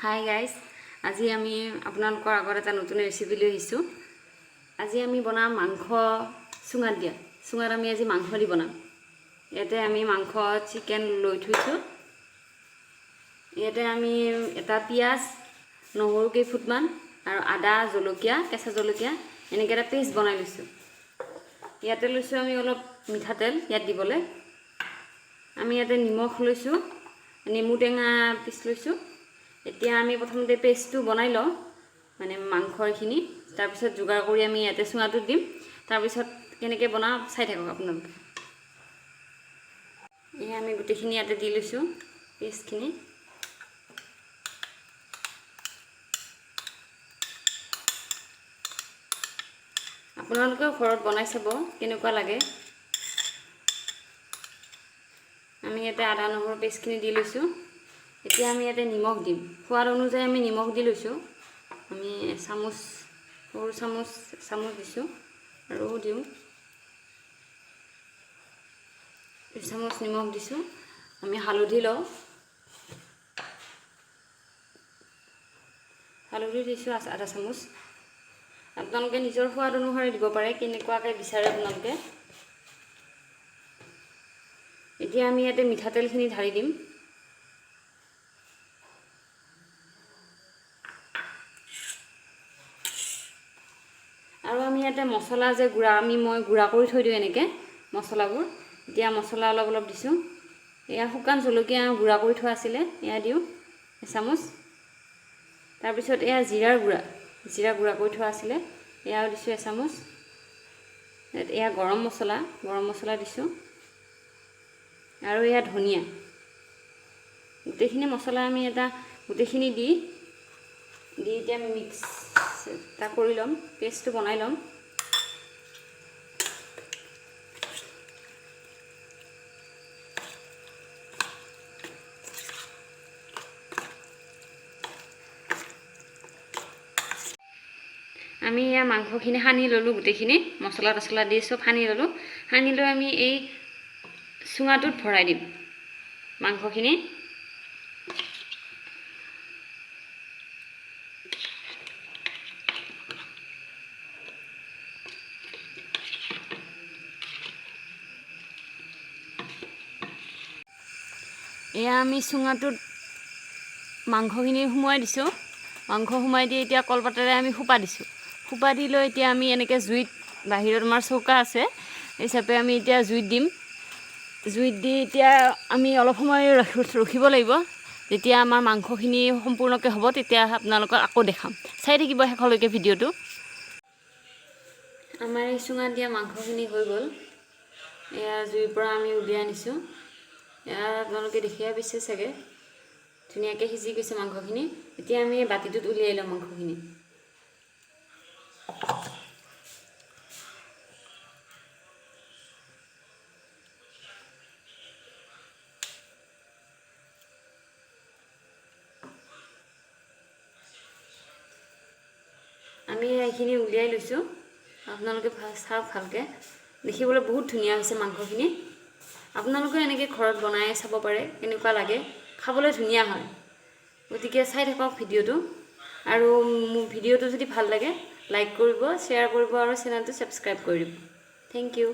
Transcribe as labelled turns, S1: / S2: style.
S1: Hi guys, আজি আমি আপোনালোকৰ আগত এটা নতুন ৰেচিপি লৈ আহিছোঁ। আজি আমি বনাম মাংস চুঙাত দিয়া। চুঙাত আমি আজি মাংস দি বনাম। ইয়াতে আমি মাংস চিকেন লৈ থৈছোঁ। ইয়াতে আমি এটা পিঁয়াজ, নহৰু কেইফুটমান আৰু আদা, জলকীয়া, কেঁচা জলকীয়া এনেকৈ এটা পেষ্ট বনাই লৈছোঁ। ইয়াতে লৈছোঁ আমি অলপ মিঠাতেল ইয়াত দিবলৈ। আমি ইয়াতে নিমখ লৈছোঁ, নেমু টেঙা পিচ লৈছোঁ। এতিয়া আমি প্ৰথমতে পেষ্টটো বনাই লওঁ, মানে মাংসখিনি। তাৰপিছত যোগাৰ কৰি আমি ইয়াতে চুঙাটোত দিম। তাৰপিছত কেনেকৈ বনাওঁ চাই থাকক আপোনালোকে। এয়া আমি গোটেইখিনি ইয়াতে দি লৈছোঁ পেষ্টখিনি। আপোনালোকেও ঘৰত বনাই চাব কেনেকুৱা লাগে। আমি ইয়াতে আদা নহৰু পেষ্টখিনি দি লৈছোঁ। এতিয়া আমি ইয়াতে নিমখ দিম। সোৱাদ অনুযায়ী আমি নিমখ দি লৈছোঁ। আমি সৰু চামুচ দিছোঁ আৰু দিওঁ 2 চামুচ নিমখ দিছোঁ। আমি হালধি লওঁ, হালধি দিছোঁ আধা চামুচ। আপোনালোকে নিজৰ সোৱাদ অনুসাৰে দিব পাৰে, কেনেকুৱাকৈ বিচাৰে আপোনালোকে। এতিয়া আমি ইয়াতে মিঠাতেলখিনি ঢালি দিম। আৰু আমি ইয়াতে মছলা যে মই গুড়া কৰি থৈ দিওঁ এনেকৈ মছলাবোৰ। এতিয়া মছলা অলপ অলপ দিছোঁ। এয়া শুকান জলকীয়া গুড়া কৰি থোৱা আছিলে, এয়া দিওঁ এচামুচ। তাৰপিছত এয়া জিৰা গুড়া কৰি থোৱা আছিলে, এয়াও দিছোঁ এচামুচ। এয়া গৰম মছলা দিছোঁ। আৰু এয়া ধনিয়া। গোটেইখিনি মছলা আমি গোটেইখিনি দি এতিয়া মিক্স এটা কৰি ল'ম, পেষ্টটো বনাই ল'ম। আমি এয়া মাংসখিনি সানি ল'লোঁ, গোটেইখিনি মছলা তছলা দি চব সানি ল'লোঁ। সানি লৈ আমি এই চুঙাটোত ভৰাই দিম মাংসখিনি। এয়া আমি চুঙাটোত মাংসখিনি সোমোৱাই দিছোঁ। মাংস সোমাই দি এতিয়া কলপাতেৰে আমি সোপা দিছোঁ। সোপা দি লৈ এতিয়া আমি এনেকৈ জুইত, বাহিৰত আমাৰ চৌকা আছে হিচাপে আমি এতিয়া জুইত দিম। জুইত দি এতিয়া আমি অলপ সময় ৰখিব লাগিব। যেতিয়া আমাৰ মাংসখিনি সম্পূৰ্ণকৈ হ'ব তেতিয়া আপোনালোকক আকৌ দেখাম। চাই থাকিব শেষলৈকে ভিডিঅ'টো। আমাৰ এই চুঙাত দিয়া মাংসখিনি হৈ গ'ল। এয়া জুইৰ পৰা আমি উলিয়াই আনিছোঁ। এয়া আপোনালোকে দেখিয়ে পাইছে চাগে, ধুনীয়াকৈ সিজি গৈছে মাংসখিনি। এতিয়া আমি বাতিটোত উলিয়াই লওঁ মাংসখিনি। আমি এইখিনি উলিয়াই লৈছোঁ। আপোনালোকে চাওক ভালকৈ, দেখিবলৈ বহুত ধুনীয়া হৈছে মাংসখিনি। আপোনালোকে এনেকৈ ঘৰত বনাই চাব পাৰে কেনেকুৱা লাগে, খাবলৈ ধুনীয়া হয়। গতিকে চাই থাকক ভিডিঅ'টো। আৰু মোৰ ভিডিঅ'টো যদি ভাল লাগে লাইক কৰিব, শ্বেয়াৰ কৰিব আৰু চেনেলটো ছাবস্ক্ৰাইব কৰি দিব। Thank U.